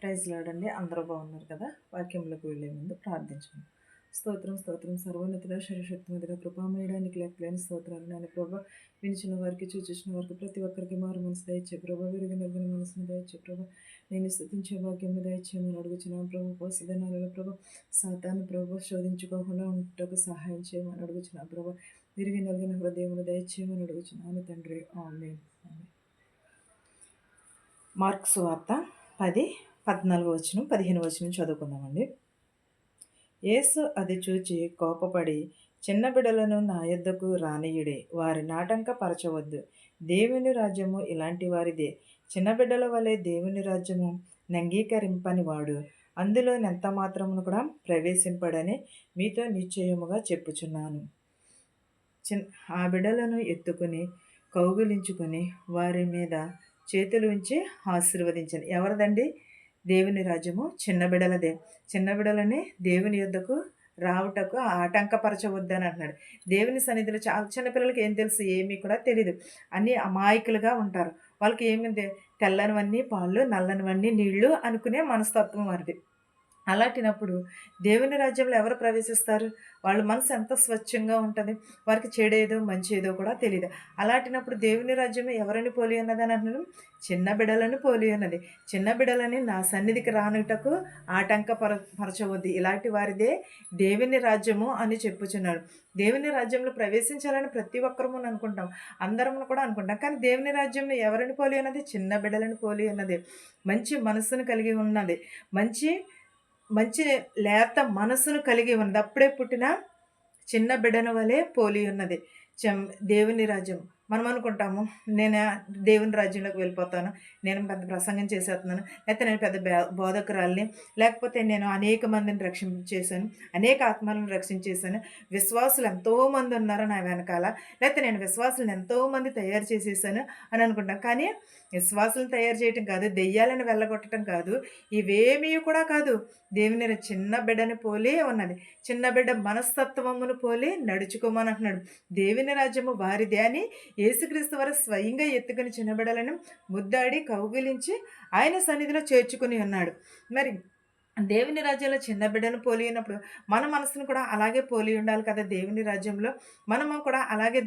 Praise lord అండి. అందరూ బాగున్నారు కదా? వాక్యంలోకి వెళ్ళే ముందు ప్రార్థించుకుందాం. స్తోత్రం స్తోత్రం సర్వోన్నతుడ సర్వశక్తిమంతుడ కృపామయుడానికి లెక్కలేని స్తోత్రాలు నాయన ప్రభా. వినిచిన వారికి చూచిన వారికి ప్రతి ఒక్కరికి మారు మనసు దయచే ప్రభా, విరిగి నలిగిన మనసును దయచే ప్రభా. నేను స్థుతించే భాగ్యం దయచేయమని అడుగుచున్నాను ప్రభు. ఉపవాసదినాలలో ప్రభా సాతాను ప్రభు శోధించుకోకుండా ఉండటకు సహాయం చేయమని అడుగుచున్నాను ప్రభా. విరిగి నలిగిన హృదయమును దయచేయమని అడుగుచున్నాను తండ్రి. ఆమేన్. మార్క్స్ వార్త 10:14 15 చదువుకుందామండి. యేసు అది చూచి కోపపడి, చిన్న బిడ్డలను నా యొద్దకు రానియుడి, వారిని ఆటంకపరచవద్దు. దేవుని రాజ్యము ఇలాంటి వారిదే. చిన్న బిడ్డల వలె దేవుని రాజ్యము నంగీకరింపని వాడు అందులో ఎంత మాత్రమును కూడా ప్రవేశింపడని మీతో నిశ్చయముగా చెప్పుచున్నాను. ఆ బిడ్డలను ఎత్తుకుని కౌగిలించుకొని వారి మీద చేతులు ఉంచి ఆశీర్వదించండి. ఎవరిదండి? దేవుని రాజ్యము చిన్న బిడ్డలదే. చిన్న బిడ్డలని దేవుని యొద్దకు రావుటకు ఆటంకపరచవద్దని అంటున్నాడు. దేవుని సన్నిధిలో చాలా చిన్నపిల్లలకి ఏం తెలుసు? ఏమీ కూడా తెలియదు. అన్నీ అమాయకులుగా ఉంటారు. వాళ్ళకి ఏమి తెల్లనివన్నీ పాలు, నల్లనివన్నీ నీళ్లు అనుకునే మనస్తత్వం వారిది. అలాంటినప్పుడు దేవుని రాజ్యంలో ఎవరు ప్రవేశిస్తారు? వాళ్ళ మనసు ఎంత స్వచ్ఛంగా ఉంటుంది. వారికి చెడేదో మంచి ఏదో కూడా తెలియదు. అలాంటినప్పుడు దేవుని రాజ్యం ఎవరిని పోలి ఉన్నదని అంటున్నాడు? చిన్న బిడ్డలను పోలి ఉన్నది. చిన్న బిడ్డలని నా సన్నిధికి రానుటకు పరచవద్దు. ఇలాంటి వారిదే దేవుని రాజ్యము అని చెప్పుచున్నాడు. దేవుని రాజ్యంలో ప్రవేశించాలని ప్రతి ఒక్కరము అనుకుంటాం, అందరము కూడా అనుకుంటాం. కానీ దేవుని రాజ్యంలో ఎవరిని పోలి ఉన్నది? చిన్న బిడ్డలను పోలి ఉన్నది. మంచి మనస్సును కలిగి ఉన్నది. మంచి లేత మనసును కలిగి ఉన్నది. అప్పుడే పుట్టిన చిన్న బిడ్డను వలె పోలి ఉన్నది దేవుని రాజ్యం. మనం అనుకుంటాము, నేను దేవుని రాజ్యంలోకి వెళ్ళిపోతాను, నేను పెద్ద ప్రసంగం చేసేస్తున్నాను, లేకపోతే నేను పెద్ద బోధకురాలిని, లేకపోతే నేను అనేక మందిని రక్షించేశాను, అనేక ఆత్మలను రక్షించేశాను, విశ్వాసులు ఎంతోమంది ఉన్నారు నా వెనకాల, లేకపోతే నేను విశ్వాసులను ఎంతోమంది తయారు చేసేసాను అని అనుకుంటాం. కానీ విశ్వాసులను తయారు చేయటం కాదు, దెయ్యాలను వెళ్ళగొట్టడం కాదు, ఇవేమీ కూడా కాదు. దేవుని చిన్న బిడ్డని పోలి ఉన్నది. చిన్న బిడ్డ మనస్తత్వమును పోలి నడుచుకోమని అంటున్నాడు. దేవుని రాజ్యము వారిదే అని యేసుక్రీస్తు వారు స్వయంగా ఎత్తుకుని చిన్న బిడ్డలను ముద్దాడి కౌగిలించి ఆయన సన్నిధిలో చేర్చుకుని ఉన్నాడు. మరి దేవుని రాజ్యంలో చిన్న బిడ్డను పోలి ఉన్నప్పుడు మన మనసును కూడా అలాగే పోలి ఉండాలి కదా. దేవుని రాజ్యంలో మనము కూడా అలాగే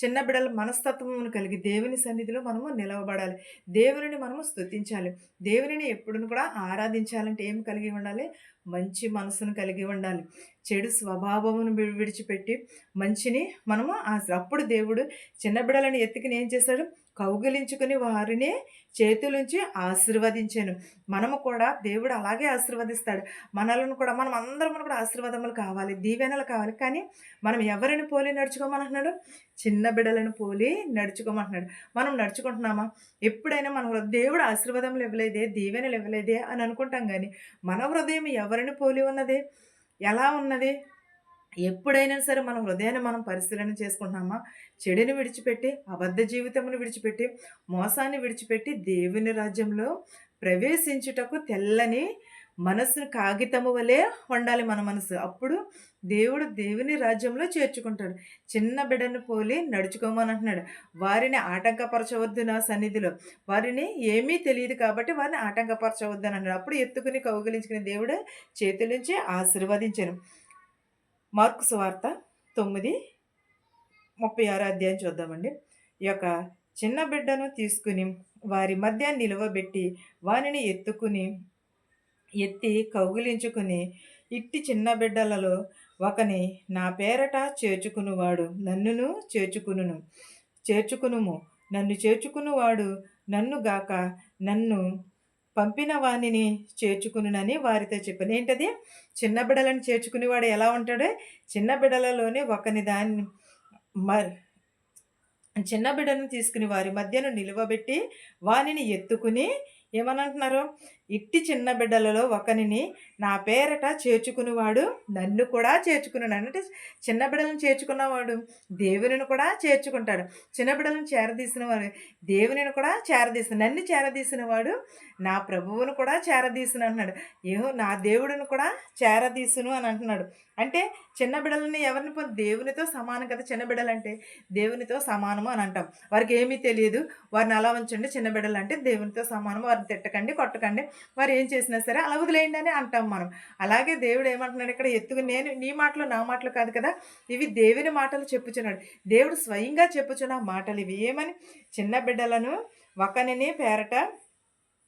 చిన్న బిడ్డల మనస్తత్వమును కలిగి దేవుని సన్నిధిలో మనము నిలవబడాలి. దేవుని మనము స్తుతించాలి. దేవుని ఎప్పుడును కూడా ఆరాధించాలంటే ఏం కలిగి ఉండాలి? మంచి మనసును కలిగి ఉండాలి. చెడు స్వభావమును విడిచిపెట్టి మంచిని మనము అప్పుడు దేవుడు చిన్న బిడ్డలను ఎత్తుకుని ఏం చేశాడు? కౌగిలించుకుని వారిని చేతులుంచి ఆశీర్వదించాను. మనము కూడా దేవుడు అలాగే ఆశీర్వదిస్తాడు మనలను కూడా. మనం అందరం కూడా ఆశీర్వాదములు కావాలి, దీవెనలు కావాలి. కానీ మనం ఎవరిని పోలి నడుచుకోమంటున్నాడు? చిన్న బిడ్డలను పోలి నడుచుకోమంటున్నాడు. మనం నడుచుకుంటున్నామా? ఎప్పుడైనా మన దేవుడు ఆశీర్వాదములు ఇవ్వలేదే, దీవెనలు ఇవ్వలేదే అని అనుకుంటాం. కానీ మన హృదయం ఎవరిని పోలి ఉన్నది? ఎలా ఉన్నది? ఎప్పుడైనా సరే మన హృదయాన్ని మనం పరిశీలన చేసుకుంటున్నామా? చెడుని విడిచిపెట్టి, అబద్ధ జీవితమును విడిచిపెట్టి, మోసాన్ని విడిచిపెట్టి దేవుని రాజ్యంలో ప్రవేశించుటకు తెల్లని మనసును కాగితము వలె ఉండాలి మన మనసు. అప్పుడు దేవుడు దేవుని రాజ్యంలో చేర్చుకుంటాడు. చిన్న బిడ్డను పోలి నడుచుకోమని అంటున్నాడు. వారిని ఆటంకపరచవద్దు నా సన్నిధిలో. వారిని ఏమీ తెలియదు కాబట్టి వారిని ఆటంకపరచవద్దు అని అన్నాడు. అప్పుడు ఎత్తుకుని కౌగిలించుకుని దేవుడు చేతుల నుంచి ఆశీర్వదించాను. మార్కు సువార్త 9:36 చూద్దామండి. ఈ యొక్క చిన్న బిడ్డను తీసుకుని వారి మధ్య నిలువబెట్టి వారిని ఎత్తి కౌగిలించుకుని, ఇట్టి చిన్న బిడ్డలలో ఒకని నా పేరట చేర్చుకునివాడు నన్నును చేర్చుకునుము, నన్ను చేర్చుకునివాడు నన్ను గాక నన్ను పంపిన వాణిని చేర్చుకునునని వారితో చెప్పాను. ఏంటది? చిన్న బిడ్డలను చేర్చుకునేవాడు ఎలా ఉంటాడు? చిన్న బిడ్డలలోనే ఒకని చిన్న బిడ్డను తీసుకుని వారి మధ్యను నిలువబెట్టి వానిని ఎత్తుకుని ఏమనంటున్నారు? ఇట్టి చిన్న బిడ్డలలో ఒకనిని నా పేరట చేర్చుకునేవాడు నన్ను కూడా చేర్చుకున్నాడు. అంటే చిన్న బిడ్డలను చేర్చుకున్నవాడు దేవునిని కూడా చేర్చుకుంటాడు. చిన్న బిడ్డలను చేరదీసిన వాడు దేవునిని కూడా చేరదీసిన, నన్ను చేరదీసిన వాడు నా ప్రభువును కూడా చేరదీసును అంటున్నాడు. నా దేవుడిని కూడా చేరదీసును అని అంటున్నాడు. అంటే చిన్న బిడ్డలని ఎవరిని దేవునితో సమానం కదా. చిన్న బిడ్డలంటే దేవునితో సమానము అని అంటాం. వారికి ఏమీ తెలియదు, వారిని అలా ఉంచండి. చిన్న బిడ్డలు అంటే దేవునితో సమానము, వారిని తిట్టకండి, కొట్టకండి, వారు ఏం చేసినా సరే అలా వదిలేయండి అని అంటాం మనం. అలాగే దేవుడు ఏమంటున్నాడు ఇక్కడ, ఎత్తుకుని నేను నీ మాటలు నా మాటలు కాదు కదా, ఇవి దేవుని మాటలు చెప్పుచున్నాడు. దేవుడు స్వయంగా చెప్పుచున్న మాటలు ఇవి. ఏమని? చిన్న బిడ్డలను ఒకనిని పేరట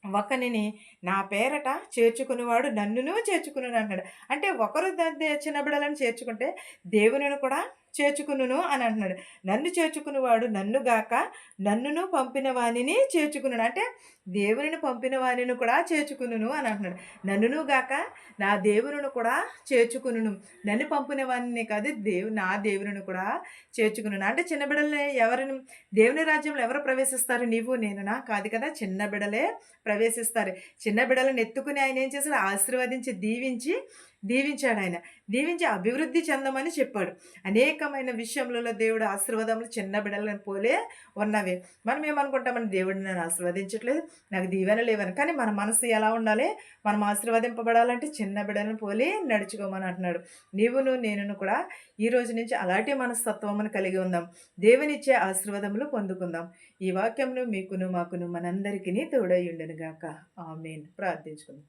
ఒకనిని నా పేరట చేర్చుకునేవాడు నన్నును చేర్చుకును అంటున్నాడు. అంటే ఒకరు చిన్న బిడ్డలను చేర్చుకుంటే దేవునిని కూడా చేర్చుకును అని అంటున్నాడు. నన్ను చేర్చుకునేవాడు నన్ను గాక నన్నును పంపిన వానిని చేర్చుకున్నాడు. అంటే దేవునిని పంపిన వానిని కూడా చేర్చుకును అని అంటున్నాడు. నన్నును గాక నా దేవుని కూడా చేర్చుకును. నన్ను పంపిన వానిని కాదు, నా దేవుని కూడా చేర్చుకును. అంటే చిన్న బిడ్డల్ని ఎవరిని దేవుని రాజ్యంలో ఎవరు ప్రవేశిస్తారు? నీవు నేనునా? కాదు కదా, చిన్న బిడ్డలే ప్రవేశిస్తారు. చిన్న బిడ్డలను ఎత్తుకుని ఆయన ఏం చేశాడు? ఆశీర్వదించి దీవించాడు. ఆయన దీవించి అభివృద్ధి చెందమని చెప్పాడు. అనేకమైన విషయములలో దేవుడు ఆశీర్వాదములు చిన్న బిడ్డలను పోలే ఉన్నవి. మనం ఏమనుకుంటామని, దేవుడిని నన్ను ఆశీర్వదించట్లేదు, నాకు దీవెన లేవని. కానీ మన మనసు ఎలా ఉండాలి? మనం ఆశీర్వదింపబడాలంటే చిన్న బిడ్డలను పోలి నడుచుకోమని అంటున్నాడు. నీవును నేనును కూడా ఈ రోజు నుంచి అలాంటి మనస్తత్వమును కలిగి ఉందాం. దేవునిచ్చే ఆశీర్వాదములు పొందుకుందాం. ఈ వాక్యమును మీకును మాకును మనందరికీ తోడై ఉండునుగాక. ఆమేన్. ప్రార్థించుకుందాం.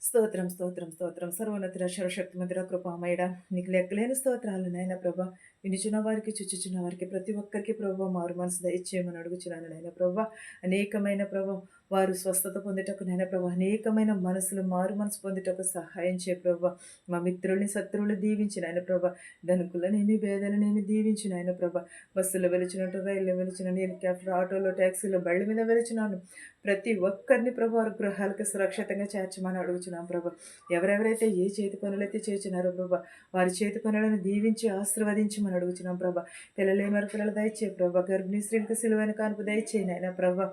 స్తోత్రం స్తోత్రం స్తోత్రం. సర్వోన్నతుడ సర్వశక్తిమంతుడ కృపామయుడ, నీకు లెక్కలేని స్తోత్రాలు నాయన ప్రభా. వినుచున్న వారికి చుచ్చుచున్న వారికి ప్రతి ఒక్కరికి ప్రభా మారు మనసు దయచేయమని అడుగుచున్నాను నాయన ప్రభా. అనేకమైన ప్రభా వారు స్వస్థత పొందుటకు నాయన ప్రభా, అనేకమైన మనసులు మారు మనసు పొందుటకు సహాయం చేయ ప్రభా. మా మిత్రుల్ని శత్రువులు దీవించిన ఆయన ప్రభా, ధనుకులనేమి భేదలనేమి దీవించిన ఆయన ప్రభా. బస్సులో వెలుచున్నట్టు, రైల్లో వెలుచున్న, నేను క్యాబ్లో, ఆటోలో, ట్యాక్సీలో, బళ్ళ మీద వెలుచున్నాను. ప్రతి ఒక్కరిని ప్రభు వారి గృహాలకు సురక్షితంగా చేర్చమని అడుగుచున్నాం ప్రభా. ఎవరెవరైతే ఏ చేతి పనులైతే చేస్తున్నారో ప్రభా, వారి చేతి పనులను దీవించి ఆశీర్వదించమని అడుగుచున్నాం ప్రభా. పిల్లలు పిల్లలు దయచేయి ప్రభా. గర్భిణీ స్త్రీలకు సిలువైన కానుపు దయచేయి నాయన ప్రభా.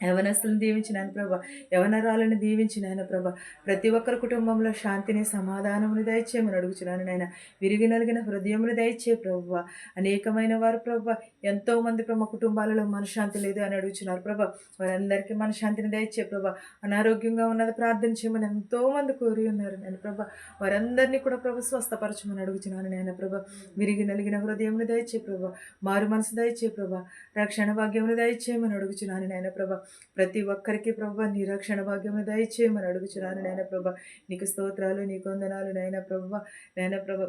యవనస్తులను దీవించిన ఆయన ప్రభా, యవనరాలను దీవించిన ఆయన ప్రభా. ప్రతి ఒక్కరి కుటుంబంలో శాంతిని సమాధానమును దయచేయమని అడుగుచున్నాను నాయన. విరిగి నలిగిన హృదయమును దయచే ప్రభు. అనేకమైన వారు ప్రభా, ఎంతోమంది ప్రభా కుటుంబాలలో మనశ్శాంతి లేదు అని అడుగుచున్నారు ప్రభా. వారందరికీ మనశ్శాంతిని దయచే ప్రభా. అనారోగ్యంగా ఉన్నది ప్రార్థన చేయమని ఎంతోమంది కోరి ఉన్నారు నేను ప్రభా. వారందరినీ కూడా ప్రభు స్వస్థపరచమని అడుగుచున్నాను నాయన ప్రభా. విరిగి నలిగిన హృదయమును దయచే ప్రభా. మారు మనసు దయచే ప్రభా. రక్షణ భాగ్యమును దయచేయమని అడుగుచున్నాను నాయన ప్రభా. ప్రతి ఒక్కరికి ప్రభా నీ రక్షణ భాగ్యము దయచేయమని అడుగుచున్నాను నాయన ప్రభా. నీకు స్తోత్రాలు, నీకు వందనాలు నాయన ప్రభా. నాయన ప్రభా,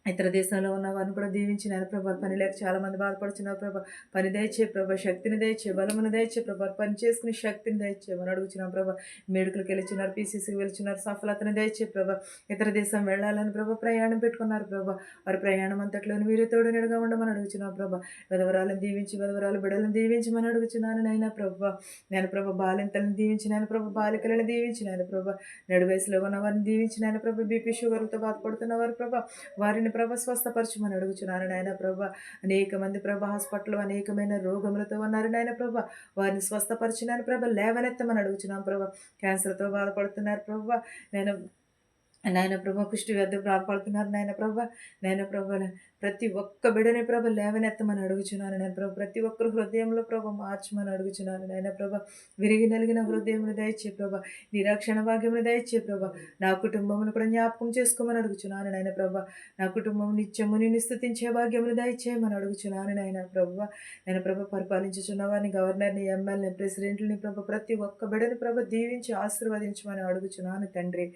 ఇతర దేశంలో ఉన్న వారిని కూడా దీవించినారు ప్రభా. పని లేక చాలామంది బాధపడుతున్నారు ప్రభా. పని దయచే ప్రభా, శక్తిని దయచే, బలమును దయచే ప్రభా. పని చేసుకుని శక్తిని దయచేయమని అడుగుచున్నాం ప్రభా. మెడికల్కి వెళ్తున్నారు, పీసీసీకి వెళ్తున్నారు, సఫలతను దయచే ప్రభా. ఇతర దేశం వెళ్ళాలని ప్రభా ప్రయాణం పెట్టుకున్నారు ప్రభా. వారి ప్రయాణం అంతట్లోని మీరు తోడు నిడగా ఉండమని అడుగుచున్నాం ప్రభా. విధవరాలను దీవించి, విధవరాలు బిడ్డలను దీవించమని అడుగుచున్నాను నైనా ప్రభా. నేను ప్రభా బాలింతలను దీవించినాను ప్రభా, బాలికలను దీవించినాను ప్రభా. నడు వయసులో ఉన్న వారిని దీవించినాను ప్రభా. బీపీ షుగర్లతో బాధపడుతున్న వారు ప్రభా, వారిని ప్రభ స్వస్థపరచమని అడుగుచున్నాను నాయన ప్రభ. అనేక మంది ప్రభ హాస్పిటల్లో అనేకమైన రోగములతో ఉన్నారు నాయన ప్రభ. వారిని స్వస్థపరిచినాను ప్రభ. లేవనెత్తమని అడుగుచున్నాను ప్రభ. క్యాన్సర్తో బాధపడుతున్నారు ప్రభ. నాయన ప్రభ, కుష్టి వ్యాధి బాధపడుతున్నారు నాయన ప్రభ. నాయన ప్రభ, ప్రతి ఒక్క బిడని ప్రభ లేవనెత్తమని అడుగుచున్నాను నాయన ప్రభ. ప్రతి ఒక్కరు హృదయంలో ప్రభ మార్చమని అడుగుచున్నాను నాయన ప్రభ. విరిగి నలిగిన హృదయమును దయచే ప్రభ. నిరక్షణ భాగ్యమును దయచే ప్రభ. నా కుటుంబమును కూడా జ్ఞాపకం చేసుకోమని అడుగుచున్నాను నాయన ప్రభ. నా కుటుంబం నిత్యము నిన్ను స్తుతించే భాగ్యమును దయచేయమని అడుగుచున్నాను నాయన ప్రభ. నాయన ప్రభ, పరిపాలించుచున్న వారిని, గవర్నర్ని, ఎమ్మెల్యేని, ప్రెసిడెంట్ని ప్రభ, ప్రతి ఒక్క బిడని ప్రభ దీవించి ఆశీర్వదించమని అడుగుచున్నాను తండ్రి.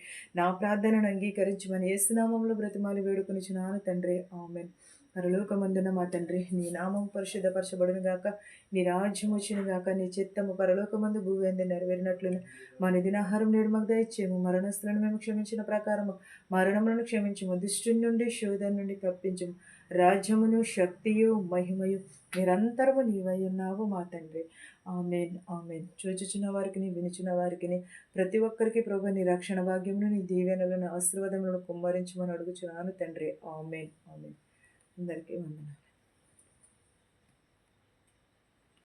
నా ప్రార్థనను అంగీకరించమని యేసునామములో బ్రతిమాలి వేడుకొనిచున్నాను తండ్రి. ఆమేన్. పరలోకమందున మా తండ్రి, నీ నామం పరిశుద్ధపరచబడును గాక, నీ రాజ్యం వచ్చును గాక, నీ చిత్తము పరలోకమందు భూమి నెరవేరినట్లును మా నిదినాహారం నేడు మాకు దయచేయము. మరణస్తులను మేము క్షమించిన ప్రకారము మరణములను క్షమించము. దుష్టుని నుండి, శోధన నుండి తప్పించము. రాజ్యమును, శక్తియు, మహిమయు నిరంతరము నీవై ఉన్నావు మా తండ్రి. ఆమేన్ ఆమేన్. చూచుచున్న వారికి, వినుచున్న వారికి, ప్రతి ఒక్కరికి ప్రభు నీ రక్షణ భాగ్యమును, నీ దీవెనలను, ఆశీర్వాదములను కుమ్మరించమని అడుగుచున్నాను తండ్రి. ఆమేన్ ఆమేన్. అందరికీ వందనాలు.